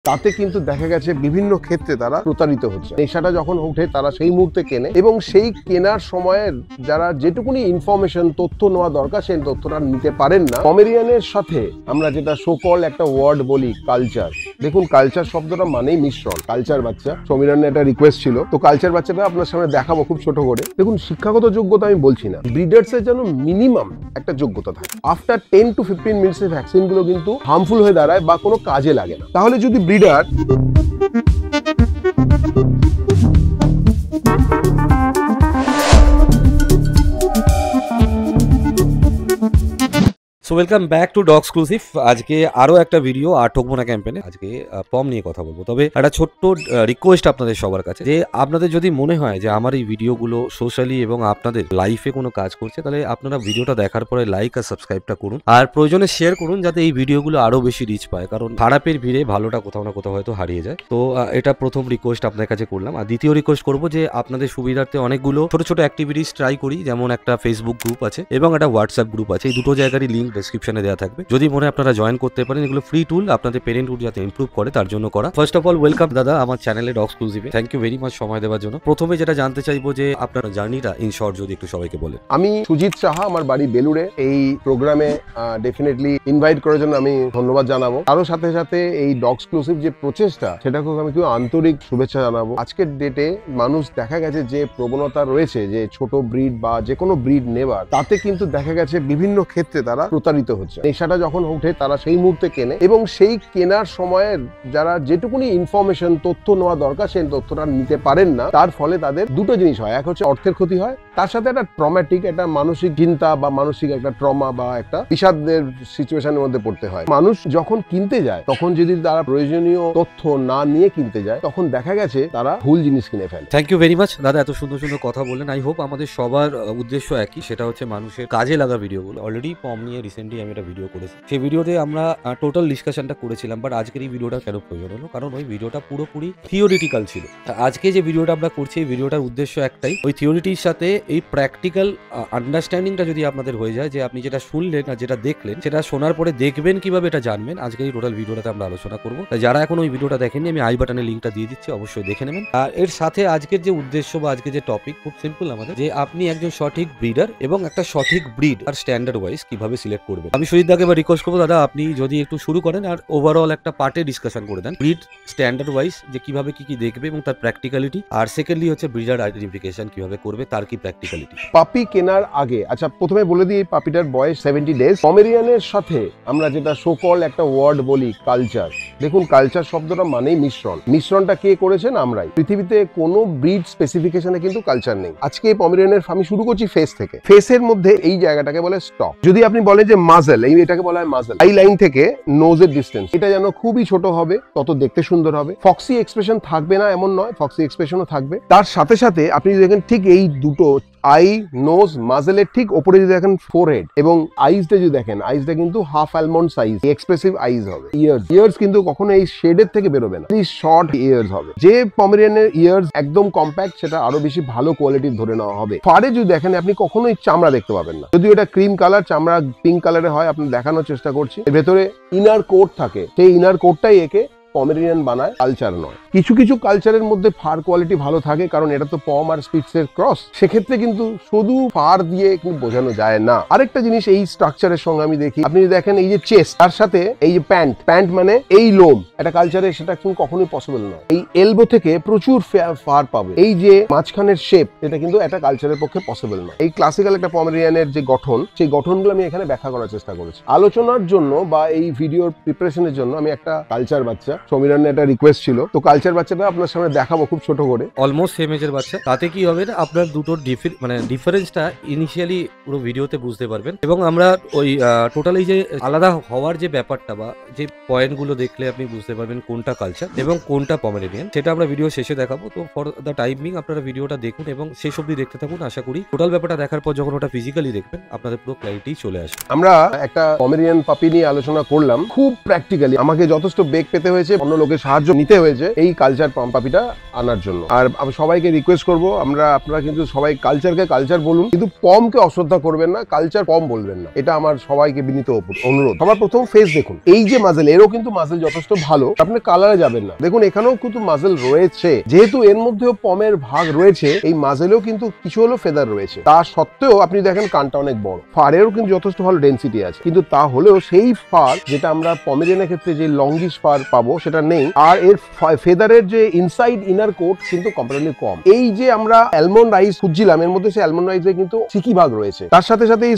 তাতে কিন্তু দেখা গেছে বিভিন্ন ক্ষেত্রে তারা প্রতারিত হচ্ছে। নেশাটা যখন ওঠে তারা সেই মুহূর্তে কেনে এবং সেই কেনার সময়ের যারা যেটুকুনি ইনফরমেশন তথ্য নেওয়া দরকার সেই তথ্যটা নিতে পারেন না। পমেরিয়ানের সাথে আমরা যেটা সোকল একটা ওয়ার্ড বলি কালচার, দেখুন কালচার শব্দটা মানেই মিশ্রণ। কালচার বাচ্চা, পমেরিয়ানের একটা রিকোয়েস্ট ছিল, তো কালচার বাচ্চাটা আপনার সামনে দেখাবো খুব ছোট করে। দেখুন শিক্ষাগত যোগ্যতা আমি বলছি না, ব্রিডার্স এর জন্য মিনিমাম একটা যোগ্যতা থাকে। আফটার 10 to 15 মিনিটস এর ভ্যাকসিন গুলো কিন্তু হার্মফুল হয়ে দাঁড়ায় বা কোনো কাজে লাগে না। তাহলে যদি breeder so welcome back to dog exclusive. আজকে আরো একটা ভিডিও আর ঠকবো না ক্যাম্পেনে। আজকে পম নিয়ে কথা বলবো, তবে একটা ছোট্ট রিকোয়েস্ট আপনাদের সবার কাছে, যে আপনাদের যদি মনে হয় যে আমার এই ভিডিওগুলো সোশ্যালি এবং আপনাদের লাইফে কোনো কাজ করছে, তাহলে আপনারা ভিডিওটা দেখার পরে লাইক আর সাবস্ক্রাইবটা করুন, আর প্রয়োজনে শেয়ার করুন যাতে এই ভিডিওগুলো আরো বেশি রিচ পায়, কারণ খারাপের ভিড়ে ভালোটা কোথাও না কোথাও হয়তো হারিয়ে যায়। তো এটা প্রথম রিকোয়েস্ট আপনাদের কাছে করলাম। আর দ্বিতীয় রিকোয়েস্ট করবো যে আপনাদের সুবিধার্থে অনেকগুলো ছোট ছোট অ্যাক্টিভিটিস ট্রাই করি, যেমন একটা ফেসবুক গ্রুপ আছে এবং একটা হোয়াটসঅ্যাপ গ্রুপ আছে। এই দুটো জায়গারই লিঙ্ক ডেসক্রিপশনে দেওয়া থাকবে, যদি মনে আপনারা জয়েন করতে পারেন। এগুলো ফ্রি টুল, আপনাদের পেরেন্টহুড যাতে ইমপ্রুভ করে তার জন্য করা। ফার্স্ট অফ অল ওয়েলকাম দাদা আমার চ্যানেলে ডগ এক্সক্লুসিভে। থ্যাংক ইউ ভেরি মাচ সময় দেওয়ার জন্য। প্রথমে যেটা জানতে চাইবো যে আপনার জার্নিটা ইন শর্ট যদি একটু সবাইকে বলেন। আমি সুজিত সাহা, আমার বাড়ি বেলুড়ে। এই প্রোগ্রামে ডেফিনেটলি ইনভাইট করার জন্য আমি ধন্যবাদ জানাবো। আরো সাথে সাথে এই ডগ এক্সক্লুসিভ যে প্রচেষ্টা, সেটাকে আমি খুব আন্তরিক শুভেচ্ছা জানাবো। আজকের ডেটে মানুষ দেখা গেছে যে প্রবণতা রয়েছে যে ছোট ব্রিড বা যে কোনো ব্রিড নেবার, তাতে কিন্তু দেখা গেছে বিভিন্ন ক্ষেত্রে তারা প্রতারিত হচ্ছে। নেশাটা যখন ওঠে তারা সেই মুহূর্তে কেনে এবং সেই কেনার সময়ের যারা যেটুকুনি ইনফরমেশন তথ্য নেওয়া দরকার সেই তথ্যটা নিতে পারেন না। তার ফলে তাদের দুটো জিনিস হয়, এক হচ্ছে অর্থের ক্ষতি হয়, তার সাথে একটা ট্রমাটিক একটা মানসিক চিন্তা বা মানসিক একটা ট্রমা বা একটা বিষাদের সিচুয়েশনের মধ্যে পড়তে হয়। মানুষ যখন কিনতে যায় তখন যদি তারা প্রয়োজনীয় তথ্য না নিয়ে কিনতে যায়, তখন দেখা গেছে তারা ভুল জিনিস কিনে ফেলে। থ্যাংক ইউ ভেরি মাচ দাদা, এত সুন্দর সুন্দর কথা বললেন। আই হোপ আমাদের সবার উদ্দেশ্য একই, সেটা হচ্ছে মানুষের কাজে লাগা ভিডিওগুলো। অলরেডি পম নিয়ে রিসেন্টলি আমি একটা ভিডিও করেছি, সেই ভিডিওতে আমরা টোটাল ডিসকাশনটা করেছিলাম। বাট আজকের এই ভিডিওটা কেন প্রয়োজন হলো, কারণ ওই ভিডিওটা পুরোপুরি থিওরিটিক্যাল ছিল। আজকে যে ভিডিওটা আমরা করছি, এই ভিডিওটার উদ্দেশ্য একটাই, ওই থিওরিটির সাথে এই প্র্যাকটিক্যাল আন্ডারস্ট্যান্ডিংটা যদি আপনাদের হয়ে যায়, যে আপনি যেটা শুনলেন আর যেটা দেখলেন সেটা শোনার পরে দেখবেন কিভাবে এটা জানবেন, আজকে এই টোটাল ভিডিওটাতে আমরা আলোচনা করবো। যারা এখন ওই ভিডিওটা দেখেননি, আমি আই বাটনে লিঙ্কটা দিয়ে দিচ্ছি, অবশ্যই দেখে নেবেন। আর এর সাথে আজকের যে উদ্দেশ্য বা আজকে যে টপিক খুব সিম্পল আমাদের, যে আপনি একজন সঠিক ব্রিডার এবং একটা সঠিক ব্রিড আর স্ট্যান্ডার্ড ওয়াইজ কিভাবে সিলেক্ট করবেন। আমি সুজিত দাকে এবার রিকোয়েস্ট করবো, দাদা আপনি যদি একটু শুরু করেন আর ওভারঅল একটা পার্টে ডিসকাশন করে দেন, ব্রিড স্ট্যান্ডার্ড ওয়াইজ যে কিভাবে কি কি দেখবে এবং তার প্র্যাকটিক্যালিটি, আর সেকেন্ডলি হচ্ছে ব্রিডার আইডেন্টিফিকেশন কিভাবে করবে তার কি প্র্যাকটিক্যালিটি। পাপি কেনার আগে, আচ্ছা প্রথমে বলে দিই, পাপিটার বয়স 70 ডেজ। পমেরিয়ানের সাথে আমরা যেটা সোকল একটা ওয়ার্ড বলি কালচার, দেখুন কালচার শব্দটা মানেই মিশ্রণ। মিশ্রণটা কে করেছেন? আমরাই। পৃথিবীতে কোনো ব্রিড স্পেসিফিকেশনে কিন্তু কালচার নেই। আজকে পমেরিয়ানের আমি শুরু করছি ফেস থেকে। ফেসের মধ্যে এই জায়গাটাকে বলে স্টক। যদি আপনি বলেন যে মাজেল, এই এটাকে বলা হয় মাজেল। আই লাইন থেকে নোজের ডিস্টেন্স, এটা যেন খুবই ছোট হবে, তত দেখতে সুন্দর হবে। ফক্সি এক্সপ্রেশন থাকবে না এমন নয়, ফক্সি এক্সপ্রেশনও থাকবে। তার সাথে সাথে আপনি দেখেন ঠিক এই দুটো আই, নোজ, মাজেলের ঠিক ওপরে যদি দেখেন ফোরহেড এবং আইসটা যদি দেখেন, আইসটা কিন্তু হাফ অ্যালমন্ড সাইজ, এক্সপ্রেসিভ আইস হবে। ইয়ার্স কিন্তু কখনো এই শেডের থেকে বেরোবে না, শর্ট ইয়ার্স হবে। যে পমেরিয়ানের ইয়ার্স একদম কম্প্যাক্ট, সেটা আরো বেশি ভালো কোয়ালিটির ধরে নেওয়া হবে। ফারে যদি দেখেন আপনি কখনোই চামড়া দেখতে পাবেন না, যদিও এটা ক্রিম কালার, চামড়া পিঙ্ক কালারে হয়। আপনি দেখানোর চেষ্টা করছি, এর ভেতরে ইনার কোট থাকে, সেই ইনার কোটটাই একে পমেরিয়ান বানায়, কালচার নয়। কিছু কিছু কালচারের মধ্যে ফার কোয়ালিটি ভালো থাকে, কারণ এটা তো পম আর স্পিটসের ক্রস, সেক্ষেত্রে কিন্তু শুধু ফার দিয়ে কিন্তু বোঝানো যায় না। আরেকটা জিনিস এই স্ট্রাকচারের সঙ্গে আমি দেখি, আপনি দেখেন এই যে চেস্ট, তার সাথে এই যে প্যান্ট মানে এই লোম, এটা কালচারে সেটা কিন্তু কখনোই পসিবল নয়। এই এলবো থেকে প্রচুর ফার পাবে, এই যে মাঝখানের শেপ, এটা কিন্তু একটা কালচারের পক্ষে পসিবল নয়। এই ক্লাসিক্যাল একটা পমেরিয়ানের যে গঠন, সেই গঠনগুলো আমি এখানে ব্যাখ্যা করার চেষ্টা করেছি। আলোচনার জন্য বা এই ভিডিওর প্রিপারেশনের জন্য আমি একটা কালচার বাচ্চা, সমীরনের একটা রিকোয়েস্ট ছিল, তো কালচার বাচ্চাটা আপনার সামনে দেখাবো খুব ছোট করে। অলমোস্ট সেম এজের বাচ্চা, তাতে কি হবে না, আপনার দুটোর ডিফারেন্সটা ইনিশিয়ালি পুরো ভিডিওতে বুঝতে পারবেন। এবং আমরা ওই টোটালি যে আলাদা হওয়ার যে ব্যাপারটা বা যে পয়েন্টগুলো দেখলে আপনি বুঝতে পারবেন কোনটা কালচার এবং কোনটা পমেরিয়ান, সেটা আমরা ভিডিও শেষে দেখাবো। তো ফর দ্য টাইমিং আপনারা ভিডিওটা দেখুন এবং শেষ অবধি দেখতে থাকুন। আশা করি টোটাল ব্যাপারটা দেখার পর যখন ওটা ফিজিক্যালি দেখবেন, আপনাদের পুরো ক্ল্যারিটি চলে আসবে। আমরা একটা পমেরিয়ান পাপি নিয়ে আলোচনা করলাম খুব প্র্যাকটিক্যালি। আমাকে যথেষ্ট বেগ পেতে হয়েছে হয়েছে, অন্য লোকের সাহায্য নিতে হয়েছে এই কালচার পাপিটা আনার জন্য। আর আমি সবাইকে রিকোয়েস্ট করবো, আপনারা কিন্তু সবাই কালচারকে কালচার বলুন, কিন্তু পমকে অশ্রদ্ধা করবেন না, কালচার পম বলবেন না, এটা আমার সবাইকে বিনীত অনুরোধ। সবার প্রথম ফেস দেখুন, এই যে মাজেল, এরও কিন্তু মাজেল যথেষ্ট ভালো, আপনি কালারে যাবেন না। দেখুন এখানেও কিন্তু মাজেল রয়েছে, যেহেতু এর মধ্যেও পমের ভাগ রয়েছে, এই মাজেলেও কিন্তু কিছু হলো ফেদার রয়েছে। তা সত্ত্বেও আপনি দেখেন কানটা অনেক বড়, ফারেরও কিন্তু যথেষ্ট ভালো ডেন্সিটি আছে, কিন্তু তা হলেও সেই ফার যেটা আমরা পমেরিয়ানের ক্ষেত্রে যে লঙ্গিশ ফার পাবো সেটা নেই। আর এর ফেদারের যে ইনসাইড ইনার কোট কিন্তু কম্পারেটিভলি কম। এই যে আমরা অ্যালমন্ড রাইস খুঁজছিলাম, এর মধ্যে সেই অ্যালমন্ড রাইসে কিন্তু চিকি ভাগ রয়েছে। তার সাথে সাথে এই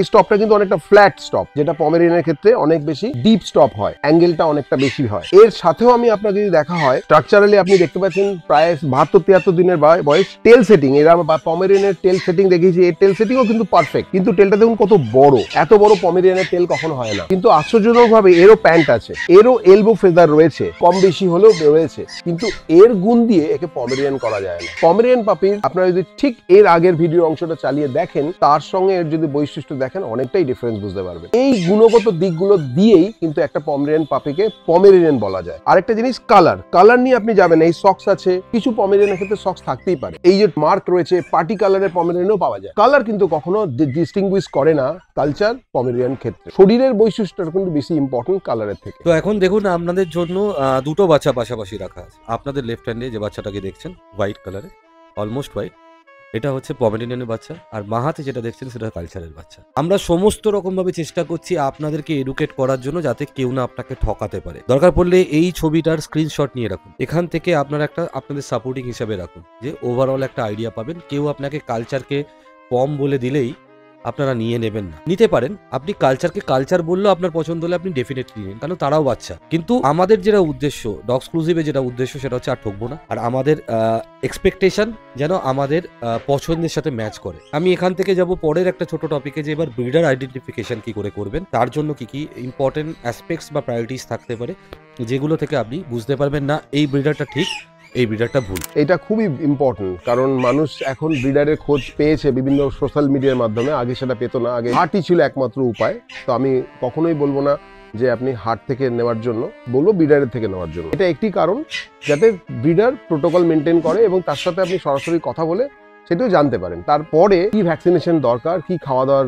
স্টপটা কিন্তু অনেকটা ফ্ল্যাট স্টপ, যেটা পমেরিয়ানের ক্ষেত্রে অনেক বেশি ডিপ স্টপ হয়, অ্যাঙ্গেলটা অনেকটা বেশি হয়। এর সাথেও আমি আপনাকে যদি দেখা হয় স্ট্রাকচারালি আপনি দেখতে পাচ্ছেন প্রায় 72-73 দিনের বয়স। টেল সেটিং, এরা পমেরিয়ানের টেল সেটিং দেখিয়েছি, এই টেল সেটিংও কিন্তু পারফেক্ট, কিন্তু টেলটা দেখুন কত বড়, এত বড় পমেরিয়ানের টেল কখনো হয় না। কিন্তু আশ্চর্যজনক ভাবে এরও প্যান্ট আছে, এরও এলবো ফেদার রয়েছে, কম বেশি হলেও রয়েছে, কিন্তু এর গুণ দিয়ে একে পমেরিয়ান করা যায় না। পমেরিয়ান পাপির আপনারা যদি ঠিক এর আগের ভিডিও অংশটা চালিয়ে দেখেন, তার সঙ্গে এর যদি বৈশিষ্ট্য দেখেন, অনেকটাই ডিফারেন্স বুঝতে পারবেন। এই গুণগত দিকগুলো দিয়েই কিন্তু একটা পমেরিয়ান পাপিকে পমেরিয়ান বলা যায়। আরেকটা জিনিস কালার নিয়ে আপনি যাবেন, এই সক্স আছে, কিছু পমেরিয়ানের ক্ষেত্রে সক্স থাকতেই পারে, এই যে মার্ক রয়েছে, পার্টি কালারের পমেরিয়ানও পাওয়া যায়। কালার কিন্তু কখনো ডিস্টিংগুইশ করে না কালচার পমেরিয়ান ক্ষেত্রে। শরীরের বৈশিষ্ট্যটা কিন্তু বেশি ইম্পর্টেন্ট কালারের থেকে। তো এখন দেখুন আপনাদের জন্য দুটো বাচ্চা পাশাপাশি রাখা আছে। আপনাদের লেফট হ্যান্ডে যে বাচ্চাটাকে দেখছেন হোয়াইট কালারে, অলমোস্ট হোয়াইট, এটা হচ্ছে পমেরিয়ানের বাচ্চা। আর বাঁ হাতে যেটা দেখছেন সেটা কালচারের বাচ্চা। আমরা সমস্ত রকম ভাবে চেষ্টা করছি আপনাদেরকে এডুকেট করার জন্য, যাতে কেউ না আপনাকে ঠকাতে পারে। দরকার পড়লে এই ছবিটার স্ক্রিনশট নিয়ে রাখুন, এখান থেকে আপনারা একটা আপনাদের সাপোর্টিং হিসাবে রাখুন, যে ওভারঅল একটা আইডিয়া পাবেন। কেউ আপনাকে কালচারকে পম বলে দিলেই আপনারা নিয়ে নেবেন না, নিতে পারেন। আপনি কালচারকে কালচার বললেও আপনার পছন্দ হলে আপনি ডেফিনেটলি নিন, কারণ তারাও বাচ্চা। কিন্তু আমাদের যেটা উদ্দেশ্য, ডগসক্লুসিভে যেটা উদ্দেশ্য, সেটা হচ্ছে আর ঠকবো না। আর আমাদের এক্সপেকটেশন যেন আমাদের পছন্দের সাথে ম্যাচ করে। আমি এখান থেকে যাব পরের একটা ছোট টপিকে, যে এবার ব্রিডার আইডেন্টিফিকেশন কি করে করবেন, তার জন্য কি কি ইম্পর্টেন্ট অ্যাসপেক্টস বা প্রায়োরিটিস থাকতে পারে, যেগুলো থেকে আপনি বুঝতে পারবেন না এই ব্রিডারটা ঠিক, এই ব্রিডারটা ভুল। এটা খুবই ইম্পর্টেন্ট, কারণ মানুষ এখন ব্রিডারের খোঁজ পেয়েছে বিভিন্ন সোশ্যাল মিডিয়ার মাধ্যমে, আগে সেটা পেতো না। আগে হাটই ছিল একমাত্র উপায়। তো আমি কখনোই বলবো না যে আপনি হাট থেকে নেওয়ার জন্য, বলবো ব্রিডারের থেকে নেওয়ার জন্য। এটা একটি কারণ, যাতে ব্রিডার প্রোটোকল মেনটেন করে এবং তার সাথে আপনি সরাসরি কথা বলে সেটাও জানতে পারেন। তারপরে কি ভ্যাকসিনেশন দরকার, কি খাওয়া দাওয়ার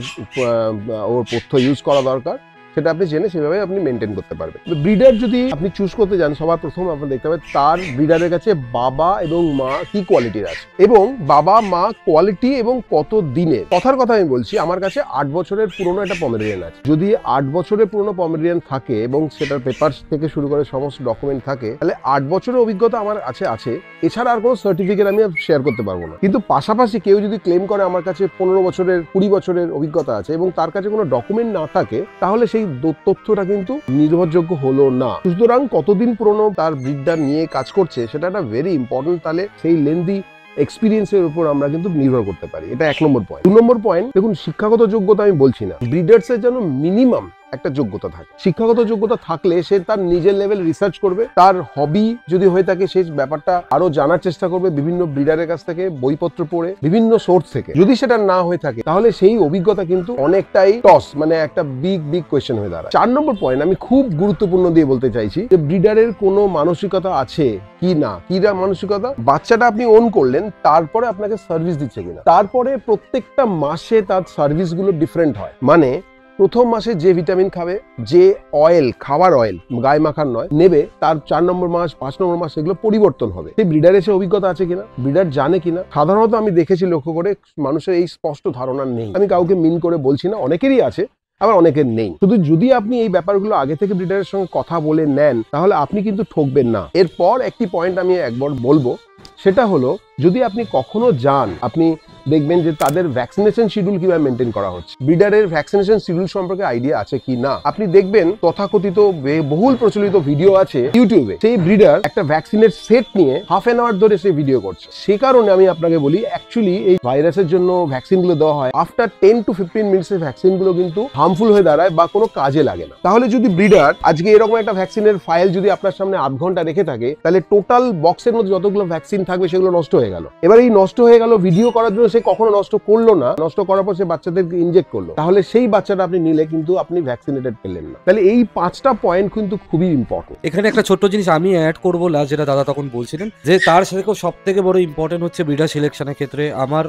ওর পথ্য ইউজ করা দরকার, সেটা আপনি জেনে সেভাবে আপনি মেনটেন করতে পারবেন। ব্রিডার যদি আপনি চুজ করতে যান, সবার প্রথম আপনি দেখতে পাবেন তার ব্রিডারের কাছে বাবা এবং মা কি কোয়ালিটির আছে, এবং বাবা মা কোয়ালিটি এবং কত দিনের। কথার কথা আমি বলছি, আমার কাছে 8 বছরের পুরনো একটা পমেরিয়ান আছে। যদি 8 বছরের পুরনো পমেরিয়ান থাকে এবং সেটার পেপারস থেকে শুরু করে সমস্ত ডকুমেন্ট থাকে, তাহলে 8 বছরের অভিজ্ঞতা আমার আছে। এছাড়া আর কোনো সার্টিফিকেট আমি শেয়ার করতে পারবো না। কিন্তু পাশাপাশি কেউ যদি ক্লেম করে আমার কাছে 15 বছরের 20 বছরের অভিজ্ঞতা আছে এবং তার কাছে কোনো ডকুমেন্ট না থাকে, তাহলে সেই তথ্যটা কিন্তু নির্ভরযোগ্য হলো না। সুতরাং কতদিন পুরনো তার ব্রিডার নিয়ে কাজ করছে, সেটা একটা ভেরি ইম্পর্টেন্ট। তাহলে সেই লেন্দি এক্সপিরিয়েন্সের উপর আমরা কিন্তু নির্ভর করতে পারি। এটা 1 নম্বর পয়েন্ট। 2 নম্বর পয়েন্ট, দেখুন শিক্ষাগত যোগ্যতা আমি বলছি না, ব্রিডার্সের যেন মিনিমাম একটা যোগ্যতা থাকে। শিক্ষাগত যোগ্যতা থাকলে সে তার নিজের লেভেল রিসার্চ করবে, তার হবি যদি হয়ে থাকে সেই ব্যাপারটা আরো জানার চেষ্টা করবে বিভিন্ন ব্রিডারের কাছ থেকে, বইপত্র পড়ে, বিভিন্ন সোর্স থেকে। যদি সেটা না হয়ে থাকে, তাহলে সেই অভিজ্ঞতা কিন্তু অনেকটাই টস, মানে একটা বিগ কোয়েশ্চেন হয়ে দাঁড়ায়। 4 নম্বর পয়েন্ট আমি খুব গুরুত্বপূর্ণ দিয়ে বলতে চাইছি, যে ব্রিডারের কোনো মানসিকতা আছে কি না। কিরা মানসিকতা, বাচ্চাটা আপনি ওন করলেন, তারপরে আপনাকে সার্ভিস দিচ্ছে কিনা। তারপরে প্রত্যেকটা মাসে তার সার্ভিস গুলো ডিফারেন্ট হয়। মানে প্রথম মাসে যে ভিটামিন খাবে, যে অয়েল, খাবার অয়েল, গায়ে মাখার নয়, নেবে, তার 4 নম্বর মাস 5 নম্বর মাস এগুলো পরিবর্তন হবে। সেই ব্রিডার এসে অভিজ্ঞতা আছে কিনা, ব্রিডার জানে কিনা। সাধারণত আমি দেখেছি, লক্ষ্য করে, মানুষের এই স্পষ্ট ধারণা নেই। আমি কাউকে মিন করে বলছি না, অনেকেরই আছে, আবার অনেকের নেই। শুধু যদি আপনি এই ব্যাপারগুলো আগে থেকে ব্রিডারের সঙ্গে কথা বলে নেন, তাহলে আপনি কিন্তু ঠকবেন না। এরপর একটি পয়েন্ট আমি একবার বলবো, সেটা হলো, যদি আপনি কখনো যান, আপনি দেখবেন যে তাদের ভ্যাকসিনেশন শিডিউল কিভাবে মেনটেন করা হচ্ছে, ব্রিডারের ভ্যাকসিনেশন শিডিউল সম্পর্কে আইডিয়া আছে কি না। আপনি দেখবেন তথাকথিত বহুল প্রচলিত ভিডিও আছে ইউটিউবে, সেই ব্রিডার একটা ভ্যাকসিনের সেট নিয়ে হাফ এন আওয়ার ধরে সেই ভিডিও করছে। সে কারণে আমি আপনাকে বলি, অ্যাকচুয়ালি এই ভাইরাসের জন্য ভ্যাকসিন গুলো দেওয়া হয়, আফটার 10 to 15 মিনিটস ভ্যাকসিন গুলো কিন্তু হার্মফুল হয়ে দাঁড়ায় বা কোনো কাজে লাগে না। তাহলে যদি ব্রিডার আজকে এরকম একটা ভ্যাকসিনের ফাইল যদি আপনার সামনে 8 ঘন্টা রেখে থাকে, তাহলে টোটাল বক্সের মধ্যে যতগুলো ভ্যাকসিন থাকবে সেগুলো নষ্ট হয়ে হয়ে গেল। এবার এই নষ্ট হয়ে গেল ভিডিও করার জন্য সে কখনো নষ্ট করলো না, নষ্ট করার পর সে বাচ্চাদেরকে ইনজেক্ট করলো, তাহলে সেই বাচ্চাটা আপনি নিলে কিন্তু আপনি ভ্যাকসিনেটেড পেলেন না। তাহলে এই 5টা পয়েন্ট কিন্তু খুবই ইম্পর্টেন্ট। এখানে একটা ছোট্ট জিনিস আমি অ্যাড করবো লাস্ট, যেটা দাদা তখন বলছিলেন যে তার সাথেও সব থেকে বড় ইম্পর্টেন্ট হচ্ছে ব্রিডার সিলেকশনের ক্ষেত্রে আমার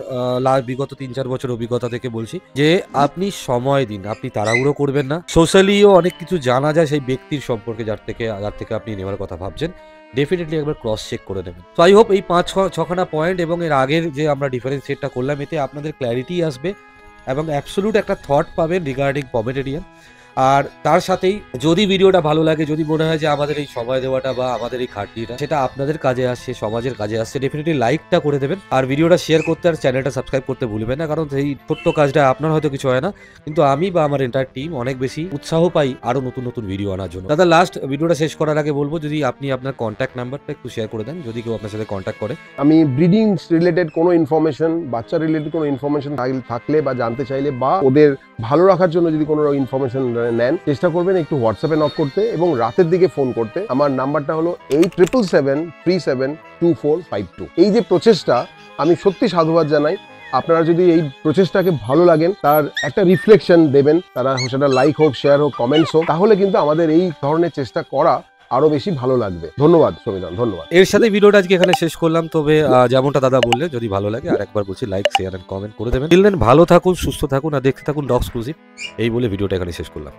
বিগত 3-4 বছর অভিজ্ঞতা থেকে বলছি যে আপনি সময় দিন, আপনি তাড়াহুড়ো করবেন না। সোশ্যালিও অনেক কিছু জানা যায় সেই ব্যক্তির সম্পর্কে যার থেকে আপনি নেওয়ার কথা ভাবছেন, ডেফিনেটলি একবার ক্রস চেক করে নেবেন। তো আই হোপ এই 5-6খানা পয়েন্ট এবং এর আগের যে আমরা ডিফারেন্সিয়েটটা করলাম এতে আপনাদের ক্ল্যারিটি আসবে এবং অ্যাবসোলুট একটা থট পাবেন রিগার্ডিং পমেরেনিয়ান। আর তার সাথেই যদি ভিডিওটা ভালো লাগে, যদি মনে হয় যে আমাদের এই সময় দেওয়াটা বা আমাদের এই খাটনিটা সেটা আপনাদের কাজে আসছে, সমাজের কাজে আসছে, ডেফিনেটলি লাইকটা করে দেবেন আর ভিডিওটা শেয়ার করতে আর চ্যানেলটা সাবস্ক্রাইব করতে ভুলবেন না। কারণ এই ছোট্ট কাজটা আপনার হয়তো কিছু হয় না, কিন্তু আমি বা আমার এন্টায়ার টিম অনেক বেশি উৎসাহ পাই আরো নতুন নতুন ভিডিও আনার জন্য। দাদা লাস্ট ভিডিওটা শেষ করার আগে বলবো যদি আপনি আপনার কন্ট্যাক্ট নাম্বারটা একটু শেয়ার করে দেন, যদি কেউ আপনার সাথে কন্ট্যাক্ট করে। আমি ব্রিডিং রিলেটেড কোনো ইনফরমেশন, বাচ্চা রিলেটেড কোনো ইনফরমেশন থাকলে বা জানতে চাইলে বা ওদের ভালো রাখার জন্য যদি কোনো ইনফরমেশন নেন, চেষ্টা করবেন একটু হোয়াটসঅ্যাপে নক করতে এবং রাতের দিকে ফোন করতে। আমার নাম্বারটা হলো 8777372452। এই যে প্রচেষ্টা, আমি সত্যি সাধুবাদ জানাই। আপনারা যদি এই প্রচেষ্টাকে ভালো লাগেন, তার একটা রিফ্লেকশন দেবেন, তারা সেটা লাইক হোক, শেয়ার হোক, কমেন্টস হোক, তাহলে কিন্তু আমাদের এই ধরনের চেষ্টা করা আরো বেশি ভালো লাগবে। ধন্যবাদ সমীরণ, ধন্যবাদ। এর সাথে ভিডিওটা আজকে এখানে শেষ করলাম। তবে যেমনটা দাদা বললে, যদি ভালো লাগে আর একবার বলছি লাইক, শেয়ার এন্ড কমেন্ট করে দেবেন। ভালো থাকুন, সুস্থ থাকুন আর দেখতে থাকুন ডগস এক্সক্লুসিভ। এই বলে ভিডিওটা এখানে শেষ করলাম।